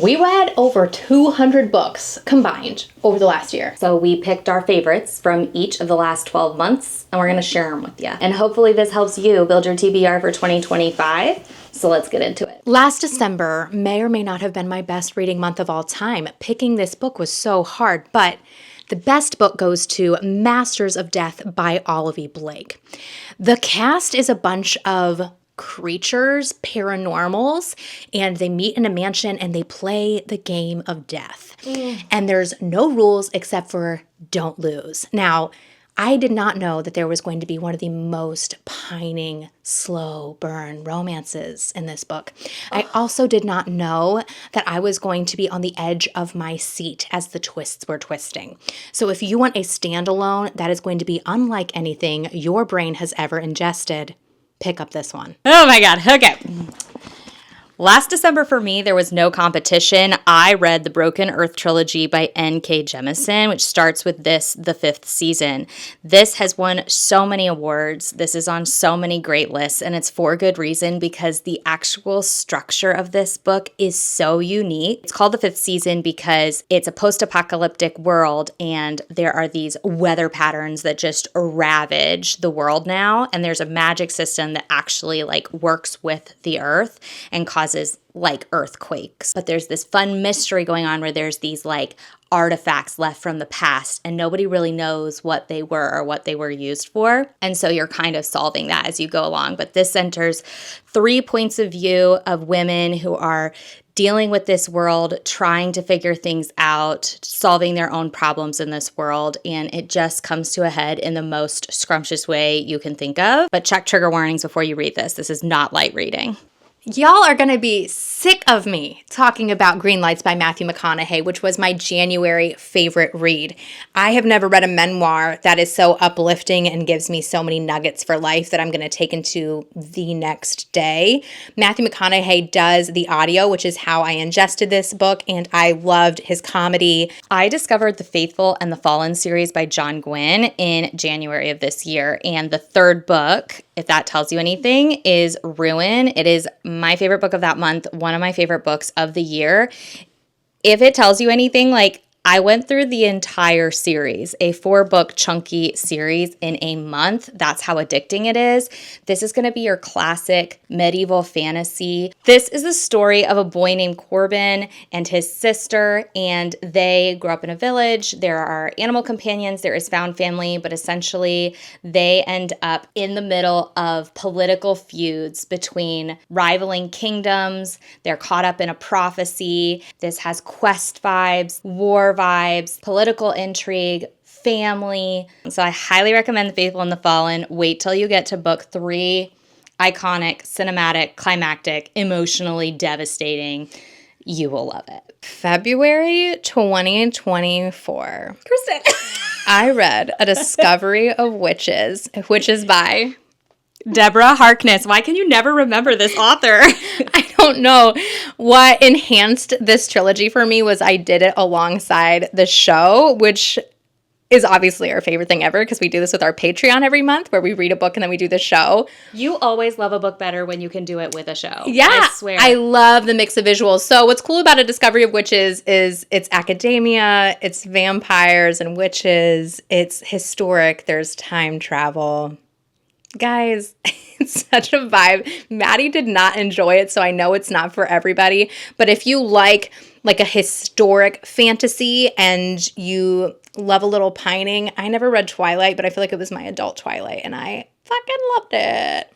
We read over 200 books combined over the last year. So we picked our favorites from each of the last 12 months, and we're going to share them with you. And hopefully this helps you build your TBR for 2025. So let's get into it. Last December may or may not have been my best reading month of all time. Picking this book was so hard, but the best book goes to Masters of Death by Olivie Blake. The cast is a bunch of creatures, paranormals, and they meet in a mansion and they play the game of death. And there's no rules except for don't lose. Now, I did not know that there was going to be one of the most pining, slow burn romances in this book. I also did not know that I was going to be on the edge of my seat as the twists were twisting. So if you want a standalone that is going to be unlike anything your brain has ever ingested, pick up this one. Oh my God. Okay. Last December for me, there was no competition. I read the Broken Earth trilogy by N.K. Jemisin, which starts with this, the 5th season. This has won so many awards. This is on so many great lists, and it's for good reason because the actual structure of this book is so unique. It's called the 5th season because it's a post-apocalyptic world, and there are these weather patterns that just ravage the world now, and there's a magic system that actually works with the earth and causes earthquakes. But there's this fun mystery going on where there's these artifacts left from the past and nobody really knows what they were or what they were used for. And so you're kind of solving that as you go along. But this centers 3 points of view of women who are dealing with this world, trying to figure things out, solving their own problems in this world, and it just comes to a head in the most scrumptious way you can think of. But check trigger warnings before you read this. This is not light reading. Y'all are going to be sick of me talking about Greenlights by Matthew McConaughey, which was my January favorite read. I have never read a memoir that is so uplifting and gives me so many nuggets for life that I'm going to take into the next day. Matthew McConaughey does the audio, which is how I ingested this book, and I loved his comedy. I discovered The Faithful and the Fallen series by John Gwynne in January of this year, and the 3rd book, if that tells you anything, is Ruin. It is my favorite book of that month, one of my favorite books of the year. If it tells you anything, I went through the entire series, a 4-book chunky series in a month. That's how addicting it is. This is going to be your classic medieval fantasy. This is the story of a boy named Corbin and his sister, and they grew up in a village. There are animal companions. There is found family, but essentially they end up in the middle of political feuds between rivaling kingdoms. They're caught up in a prophecy. This has quest vibes, war vibes, political intrigue, family. So I highly recommend The Faithful and the Fallen. Wait till you get to book 3. Iconic, cinematic, climactic, emotionally devastating. You will love it. February 2024. Kristen. I read A Discovery of Witches, which is by Deborah Harkness. Why can you never remember this author? I don't know. What enhanced this trilogy for me was I did it alongside the show, which is obviously our favorite thing ever because we do this with our Patreon every month where we read a book and then we do the show. You always love a book better when you can do it with a show. Yeah. I swear. I love the mix of visuals. So what's cool about A Discovery of Witches is it's academia, it's vampires and witches, it's historic, there's time travel. Guys, it's such a vibe. Maddie did not enjoy it, so I know it's not for everybody. But if you like a historic fantasy and you love a little pining, I never read Twilight, but I feel like it was my adult Twilight, and I fucking loved it.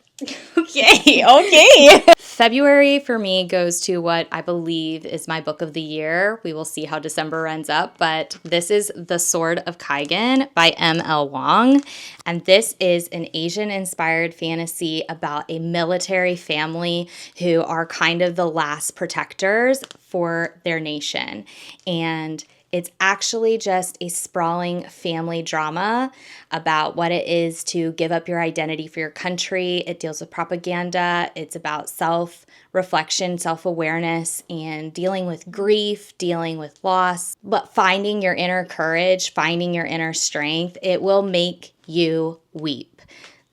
Okay. February for me goes to what I believe is my book of the year. We will see how December ends up, but this is The Sword of Kaigen by M.L. Wang, and this is an Asian-inspired fantasy about a military family who are kind of the last protectors for their nation, and it's actually just a sprawling family drama about what it is to give up your identity for your country. It deals with propaganda. It's about self-reflection, self-awareness, and dealing with grief, dealing with loss, but finding your inner courage, finding your inner strength. It will make you weep.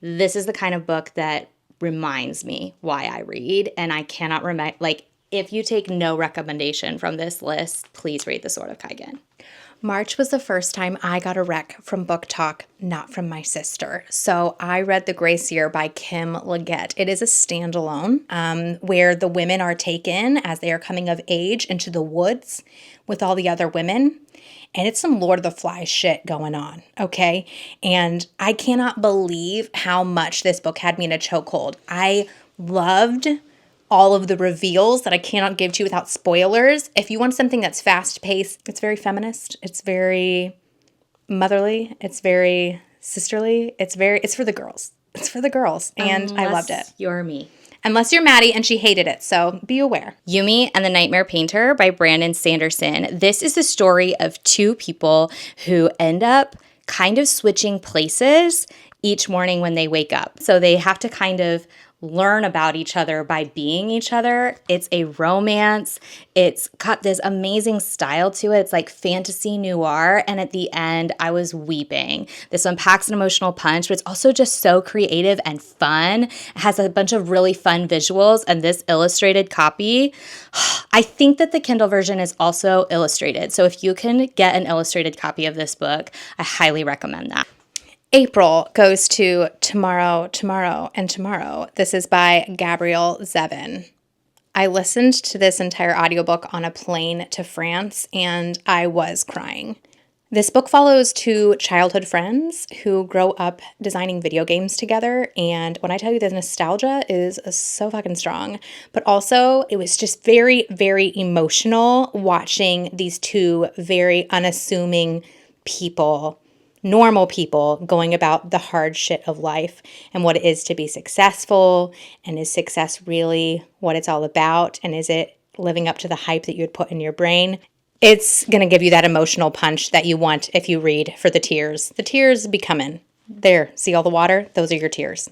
This is the kind of book that reminds me why I read, and I cannot remember, if you take no recommendation from this list, please read The Sword of Kaigen. March was the first time I got a rec from Book Talk, not from my sister. So I read The Grace Year by Kim Liggett. It is a standalone where the women are taken as they are coming of age into the woods with all the other women. And it's some Lord of the Flies shit going on, okay? And I cannot believe how much this book had me in a chokehold. I loved all of the reveals that I cannot give to you without spoilers. If you want something that's fast-paced, it's very feminist, it's very motherly, it's very sisterly, it's for the girls. It's for the girls, and I loved it. You're me. Unless you're Maddie, and she hated it, so be aware. Yumi and the Nightmare Painter by Brandon Sanderson. This is the story of two people who end up kind of switching places each morning when they wake up. So they have to kind of learn about each other by being each other. It's a romance. It's got this amazing style to it. It's like fantasy noir. And at the end, I was weeping. This one packs an emotional punch, but it's also just so creative and fun. It has a bunch of really fun visuals. And this illustrated copy, I think that the Kindle version is also illustrated. So if you can get an illustrated copy of this book, I highly recommend that. April goes to Tomorrow, Tomorrow, and Tomorrow. This is by Gabrielle Zevin. I listened to this entire audiobook on a plane to France, and I was crying. This book follows two childhood friends who grow up designing video games together, and when I tell you the nostalgia is so fucking strong, but also it was just very, very emotional watching these two very unassuming people, normal people, going about the hard shit of life and what it is to be successful, and is success really what it's all about, and is it living up to the hype that you would put in your brain? It's going to give you that emotional punch that you want if you read for the tears. The tears be coming. There, see all the water? Those are your tears.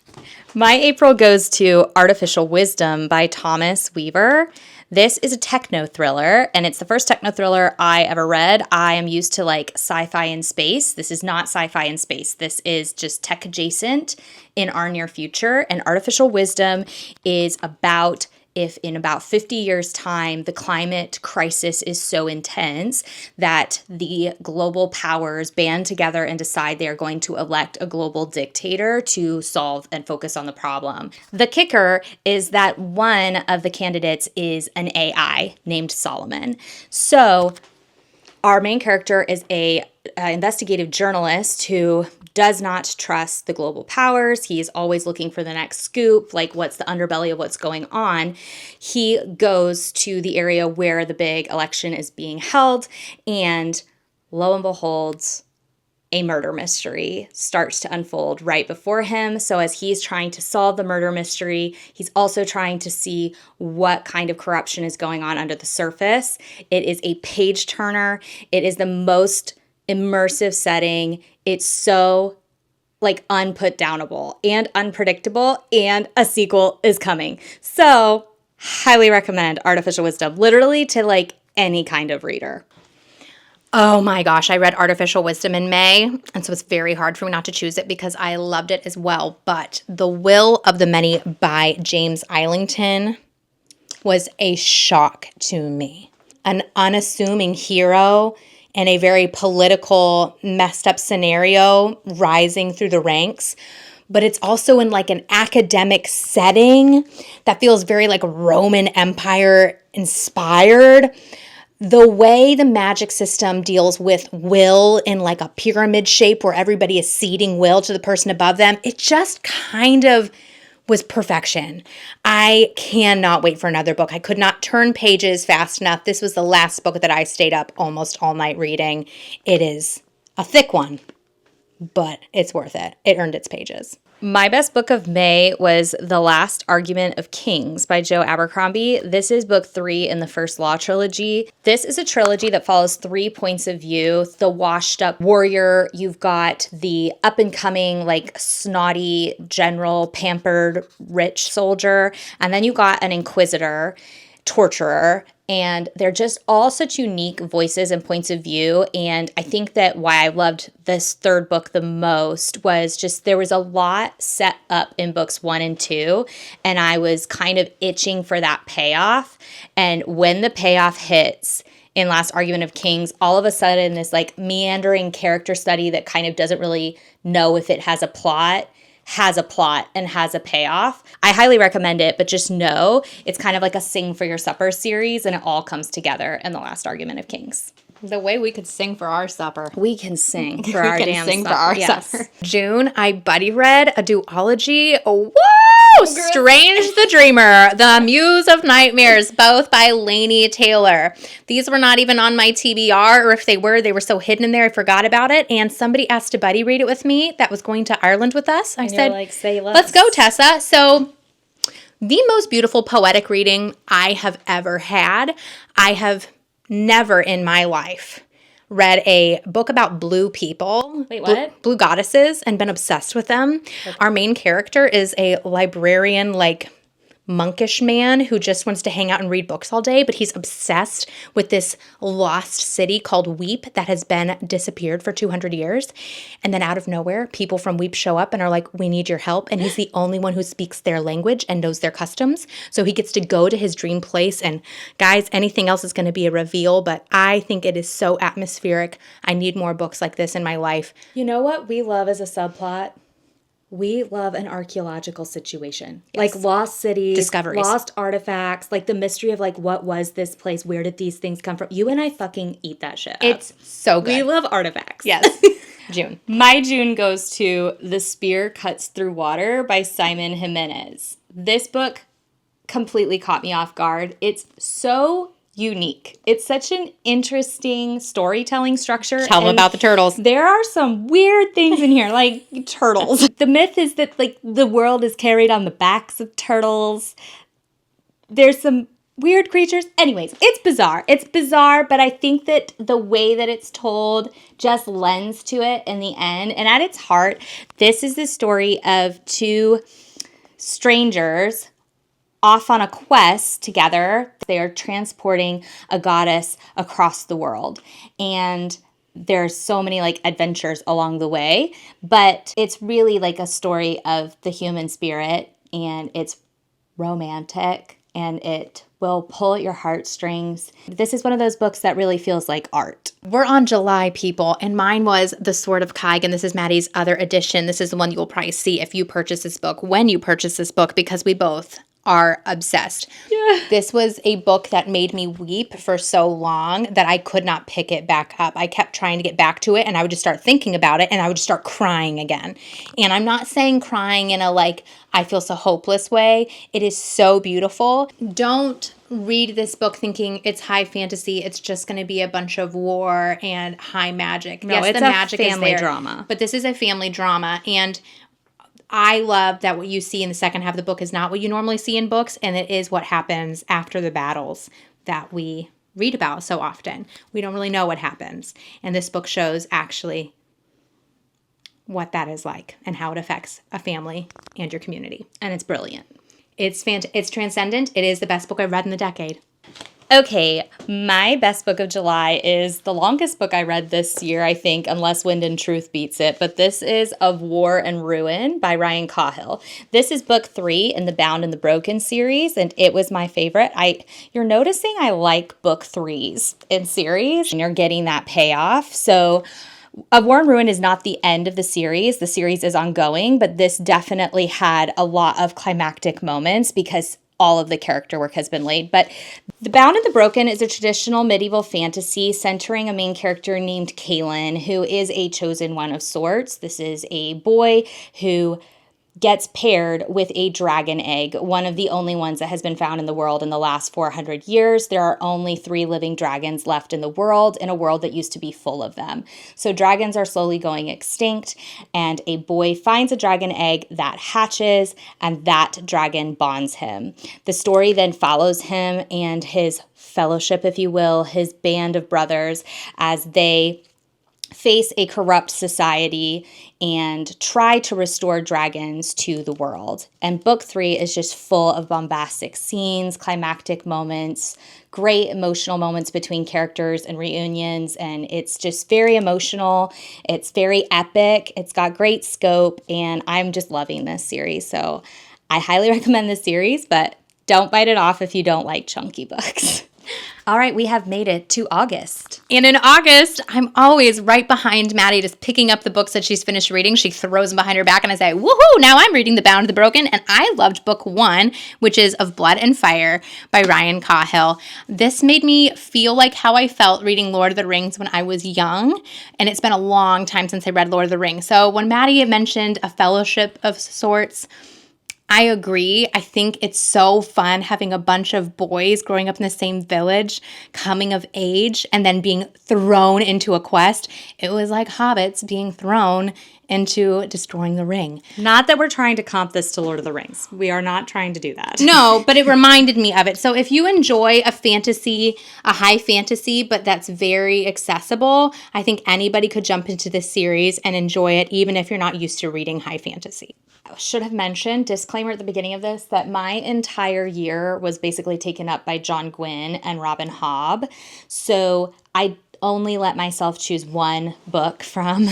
My April goes to Artificial Wisdom by Thomas Weaver. This is a techno thriller, and it's the first techno thriller I ever read. I am used to like sci-fi in space. This is not sci-fi in space. This is just tech adjacent in our near future. And Artificial Wisdom is about if in about 50 years' time, the climate crisis is so intense that the global powers band together and decide they are going to elect a global dictator to solve and focus on the problem. The kicker is that one of the candidates is an AI named Solomon. So our main character is a investigative journalist who does not trust the global powers. He is always looking for the next scoop, like what's the underbelly of what's going on. He goes to the area where the big election is being held, and lo and behold, a murder mystery starts to unfold right before him. So as he's trying to solve the murder mystery, he's also trying to see what kind of corruption is going on under the surface. It is a page turner. It is the most immersive setting. It's so like unputdownable and unpredictable, and a sequel is coming. So highly recommend Artificial Wisdom, literally to like any kind of reader. Oh my gosh, I read Artificial Wisdom in May, and so it's very hard for me not to choose it because I loved it as well. But The Will of the Many by James Islington was a shock to me. An unassuming hero in a very political, messed up scenario rising through the ranks. But it's also in like an academic setting that feels very like Roman Empire inspired. The way the magic system deals with will in like a pyramid shape where everybody is ceding will to the person above them, it just kind of was perfection. I cannot wait for another book. I could not turn pages fast enough. This was the last book that I stayed up almost all night reading. It is a thick one, but it's worth it. It earned its pages. My best book of May was The Last Argument of Kings by Joe Abercrombie. This is book 3 in the First Law trilogy. This is a trilogy that follows 3 points of view. The washed up warrior, you've got the up and coming, like snotty general, pampered, rich soldier, and then you got an inquisitor, torturer, And they're just all such unique voices and points of view. And I think that why I loved this third book the most was just there was a lot set up in books 1 and 2. And I was kind of itching for that payoff. And when the payoff hits in Last Argument of Kings, all of a sudden this like meandering character study that kind of doesn't really know if it has a plot and has a payoff. I highly recommend it, but just know it's kind of like a Sing for Your Supper series, and it all comes together in The Last Argument of Kings. The way we could sing for our supper. We can sing for our damn supper. For our supper. June, I buddy read a duology. Whoa! Strange the Dreamer, The Muse of Nightmares, both by Laini Taylor. These were not even on my TBR, or if they were so hidden in there, I forgot about it. And somebody asked to buddy read it with me that was going to Ireland with us. I said, like, say less. Let's go, Tessa. So the most beautiful poetic reading I have ever had. I have never in my life read a book about blue people. Wait, what? Blue goddesses, and been obsessed with them. Okay. Our main character is a librarian, like monkish man who just wants to hang out and read books all day, but he's obsessed with this lost city called Weep that has been disappeared for 200 years. And then out of nowhere, people from Weep show up and are like, we need your help. And he's the only one who speaks their language and knows their customs. So he gets to go to his dream place. And guys, anything else is going to be a reveal, but I think it is so atmospheric. I need more books like this in my life. You know what we love as a subplot? We love an archaeological situation. Yes. Like lost cities, discoveries, lost artifacts, like the mystery of like what was this place? Where did these things come from? You and I fucking eat that shit up. It's so good. We love artifacts. Yes. June. My June goes to The Spear Cuts Through Water by Simon Jimenez. This book completely caught me off guard. It's so unique. It's such an interesting storytelling structure. Tell them about the turtles. There are some weird things in here, like turtles. The myth is that like the world is carried on the backs of turtles. There's some weird creatures. Anyways, it's bizarre. It's bizarre, but I think that the way that it's told just lends to it in the end. And at its heart, this is the story of two strangers off on a quest together. They are transporting a goddess across the world. And there's so many like adventures along the way, but it's really like a story of the human spirit, and it's romantic and it will pull at your heartstrings. This is one of those books that really feels like art. We're on July, people, and mine was The Sword of Kaigen. This is Maddie's other edition. This is the one you will probably see if you purchase this book, when you purchase this book, because we both are obsessed. Yeah. This was a book that made me weep for so long that I could not pick it back up. I kept trying to get back to it, and I would just start thinking about it, and I would just start crying again. And I'm not saying crying in a like, I feel so hopeless way. It is so beautiful. Don't read this book thinking it's high fantasy. It's just going to be a bunch of war and high magic. No, yes, it's the magic a family drama. But this is a family drama, and I love that what you see in the second half of the book is not what you normally see in books, and it is what happens after the battles that we read about so often. We don't really know what happens, and this book shows actually what that is like and how it affects a family and your community. And it's brilliant. It's transcendent. It is the best book I've read in the decade. Okay, my best book of July is the longest book I read this year, I think, unless Wind and Truth beats it. But this is Of War and Ruin by Ryan Cahill. This is book 3 in the Bound and the Broken series, and it was my favorite. You're noticing I like book 3s in series, and you're getting that payoff. So Of War and Ruin is not the end of the series. The series is ongoing, but this definitely had a lot of climactic moments because all of the character work has been laid. But The Bound and the Broken is a traditional medieval fantasy centering a main character named Kaigen, who is a chosen one of sorts. This is a boy who gets paired with a dragon egg, one of the only ones that has been found in the world in the last 400 years. There are only 3 living dragons left in the world, in a world that used to be full of them. So dragons are slowly going extinct, and a boy finds a dragon egg that hatches, and that dragon bonds him. The story then follows him and his fellowship, if you will, his band of brothers, as they face a corrupt society and try to restore dragons to the world. And book 3 is just full of bombastic scenes, climactic moments, great emotional moments between characters and reunions. And it's just very emotional. It's very epic. It's got great scope. And I'm just loving this series. So I highly recommend this series, but don't bite it off if you don't like chunky books. All right, we have made it to August. And in August, I'm always right behind Maddie, just picking up the books that she's finished reading. She throws them behind her back, and I say, woohoo, now I'm reading The Bound, the Broken. And I loved book 1, which is Of Blood and Fire by Ryan Cahill. This made me feel like how I felt reading Lord of the Rings when I was young. And it's been a long time since I read Lord of the Rings. So when Maddie mentioned a fellowship of sorts, I agree. I think it's so fun having a bunch of boys growing up in the same village, coming of age, and then being thrown into a quest. It was like hobbits being thrown into destroying the ring. Not that we're trying to comp this to Lord of the Rings. We are not trying to do that. No, but it reminded me of it. So if you enjoy a fantasy, a high fantasy, but that's very accessible, I think anybody could jump into this series and enjoy it, even if you're not used to reading high fantasy. I should have mentioned, disclaimer at the beginning of this, that my entire year was basically taken up by John Gwynne and Robin Hobb. So I only let myself choose one book from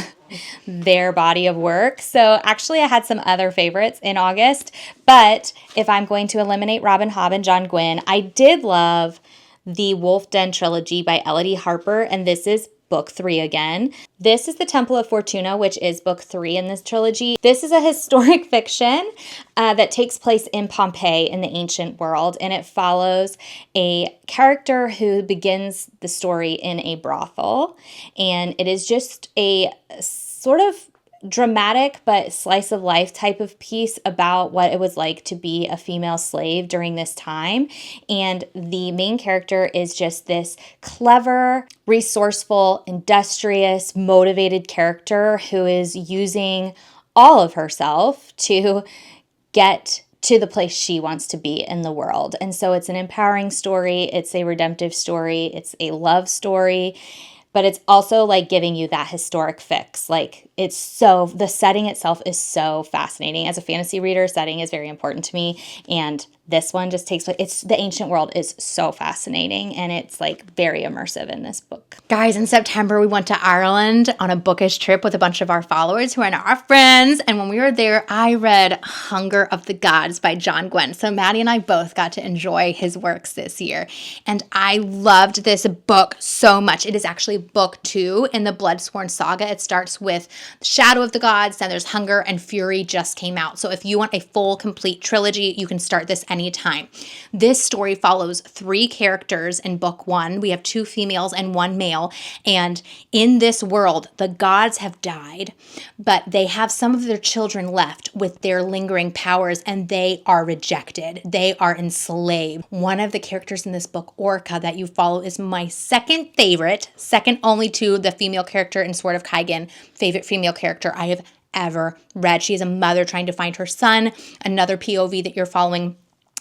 their body of work. So actually I had some other favorites in August, but if I'm going to eliminate Robin Hobb and John Gwynne, I did love the Wolf Den trilogy by Elodie Harper, and this is book 3 again. This is the Temple of Fortuna, which is book 3 in this trilogy. This is a historic fiction that takes place in Pompeii in the ancient world, and it follows a character who begins the story in a brothel, and it is just a sort of dramatic but slice of life type of piece about what it was like to be a female slave during this time. And the main character is just this clever, resourceful, industrious, motivated character who is using all of herself to get to the place she wants to be in the world. And so it's an empowering story, it's a redemptive story, it's a love story, but it's also like giving you that historic fix. Like the setting itself is so fascinating. As a fantasy reader, setting is very important to me. And this one just takes place, the ancient world is so fascinating, and it's like very immersive in this book. Guys, in September, we went to Ireland on a bookish trip with a bunch of our followers who are now our friends. And when we were there, I read Hunger of the Gods by John Gwynne. So Maddie and I both got to enjoy his works this year. And I loved this book so much. It is actually book 2 in the Bloodsworn saga. It starts with Shadow of the Gods, then there's Hunger, and Fury just came out. So if you want a full, complete trilogy, you can start this anytime. This story follows 3 characters in book 1. We have 2 females and 1 male. And in this world, the gods have died, but they have some of their children left with their lingering powers, and they are rejected. They are enslaved. One of the characters in this book, Orca, that you follow, is my second favorite, second only to the female character in Sword of Kaigen, favorite female character I have ever read. She is a mother trying to find her son. Another POV that you're following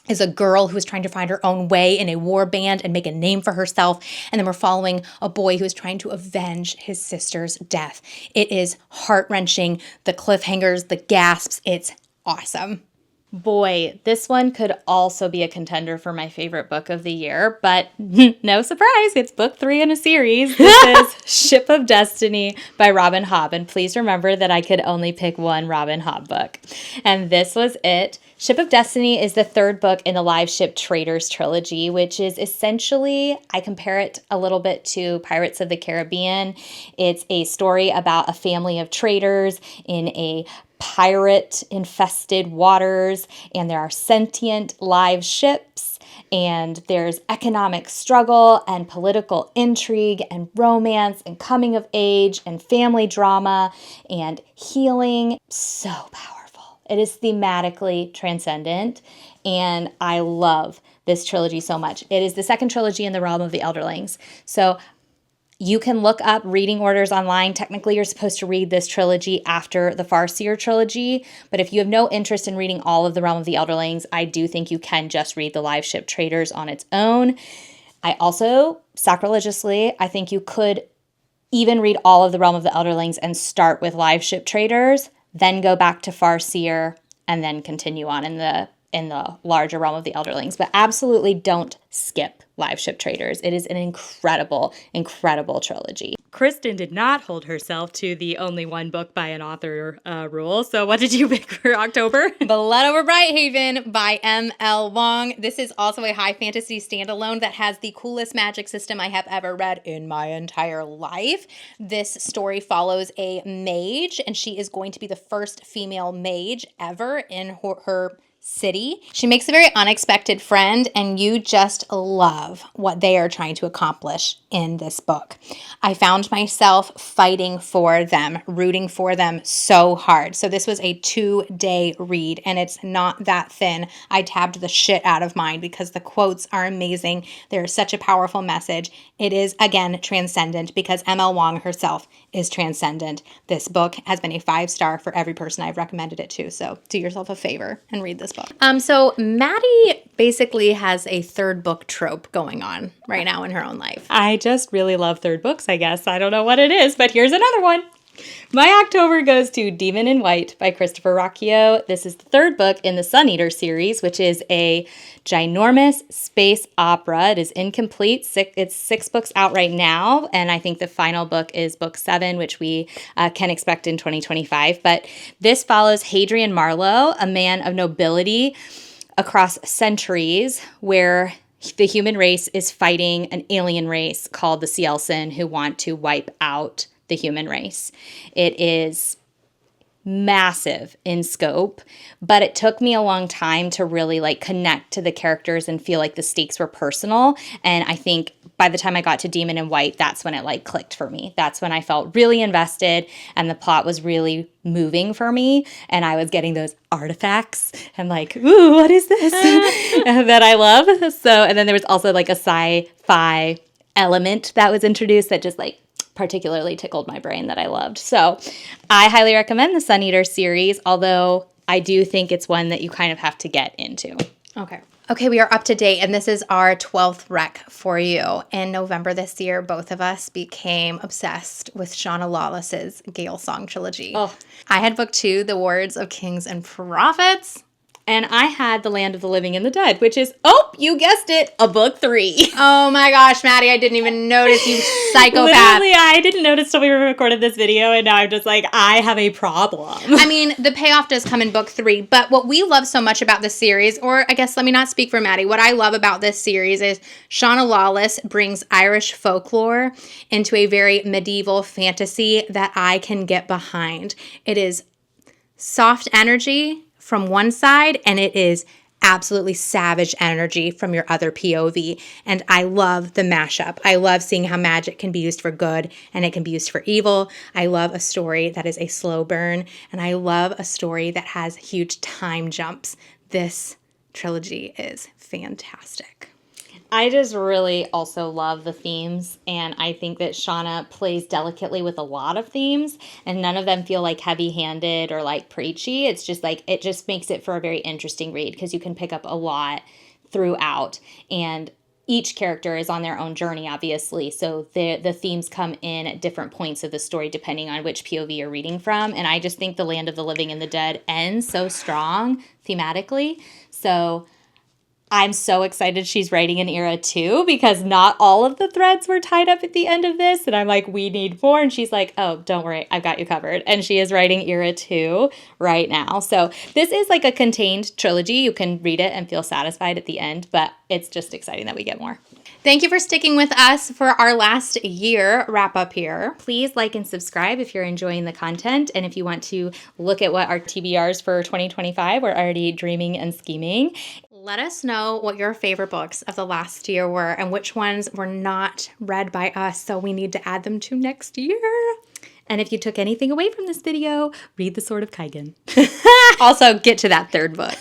is a girl who is trying to find her own way in a war band and make a name for herself. And then we're following a boy who is trying to avenge his sister's death. It is heart-wrenching. The cliffhangers, the gasps, it's awesome. Boy, this one could also be a contender for my favorite book of the year, but no surprise, it's book 3 in a series. This is Ship of Destiny by Robin Hobb, and please remember that I could only pick one Robin Hobb book, and this was it. Ship of Destiny is the 3rd book in the Live Ship Traders trilogy, which is essentially, I compare it a little bit to Pirates of the Caribbean. It's a story about a family of traders in a pirate-infested waters, and there are sentient live ships, and there's economic struggle and political intrigue and romance and coming of age and family drama and healing. So powerful. It is thematically transcendent, and I love this trilogy so much. It is the 2nd trilogy in the realm of the Elderlings. So you can look up reading orders online. Technically, you're supposed to read this trilogy after the Farseer trilogy, but if you have no interest in reading all of the Realm of the Elderlings, I do think you can just read the Live Ship Traders on its own. I also, sacrilegiously, I think you could even read all of the Realm of the Elderlings and start with Live Ship Traders, then go back to Farseer, and then continue on in the larger Realm of the Elderlings. But absolutely don't skip Live Ship Traders. It is an incredible, incredible trilogy. Kristen did not hold herself to the only one book by an author rule. So what did you pick for October? Blood Over Brighthaven by M.L. Wang. This is also a high fantasy standalone that has the coolest magic system I have ever read in my entire life. This story follows a mage, and she is going to be the first female mage ever in her city. She makes a very unexpected friend, and you just love what they are trying to accomplish in this book. I found myself fighting for them, rooting for them so hard. So this was a 2-day read, and it's not that thin. I tabbed the shit out of mine because the quotes are amazing. They're such a powerful message. It is, again, transcendent because M.L. Wang herself is transcendent. This book has been a 5-star for every person I've recommended it to. So do yourself a favor and read this book. So Maddie basically has a third book trope going on right now in her own life. I just really love third books, I guess. I don't know what it is, but here's another one. My October goes to Demon in White by Christopher Ruocchio. This is the third book in the Sun Eater series, which is a ginormous space opera. It is incomplete. It's 6 books out right now, and I think the final book is book 7, which we can expect in 2025. But this follows Hadrian Marlowe, a man of nobility across centuries, where the human race is fighting an alien race called the Cielsen, who want to wipe out the human race. It is massive in scope, but it took me a long time to really connect to the characters and feel like the stakes were personal. And I think by the time I got to Demon in White, that's when it clicked for me. That's when I felt really invested and the plot was really moving for me. And I was getting those artifacts and ooh, what is this? that I love. So, and then there was also a sci-fi element that was introduced that just particularly tickled my brain that I loved. So I highly recommend the Sun Eater series, although I do think it's one that you kind of have to get into. Okay, we are up to date, and this is our 12th rec for you. In November this year, both of us became obsessed with Shauna Lawless's Gale Song trilogy. Oh. I had book 2, The Words of Kings and Prophets. And I had The Land of the Living and the Dead, which is, you guessed it, a book 3. Oh my gosh, Maddie, I didn't even notice, you psychopath. Literally, I didn't notice till we recorded this video, and now I'm just I have a problem. I mean, the payoff does come in book 3, but what we love so much about this series, or I guess let me not speak for Maddie, what I love about this series is Shauna Lawless brings Irish folklore into a very medieval fantasy that I can get behind. It is soft energy from one side, and it is absolutely savage energy from your other POV. And I love the mashup. I love seeing how magic can be used for good and it can be used for evil. I love a story that is a slow burn, and I love a story that has huge time jumps. This trilogy is fantastic. I just really also love the themes, and I think that Shauna plays delicately with a lot of themes, and none of them feel heavy-handed or preachy. It's just it just makes it for a very interesting read because you can pick up a lot throughout, and each character is on their own journey, obviously, so the themes come in at different points of the story depending on which POV you're reading from, and I just think The Land of the Living and the Dead ends so strong thematically, so I'm so excited she's writing an era 2 because not all of the threads were tied up at the end of this. And I'm we need more. And she's don't worry, I've got you covered. And she is writing era 2 right now. So this is a contained trilogy. You can read it and feel satisfied at the end, but it's just exciting that we get more. Thank you for sticking with us for our last year wrap up here. Please like and subscribe if you're enjoying the content. And if you want to look at what our TBRs for 2025, we're already dreaming and scheming. Let us know what your favorite books of the last year were and which ones were not read by us, so we need to add them to next year. And if you took anything away from this video, read The Sword of Kaigen. Also, get to that third book.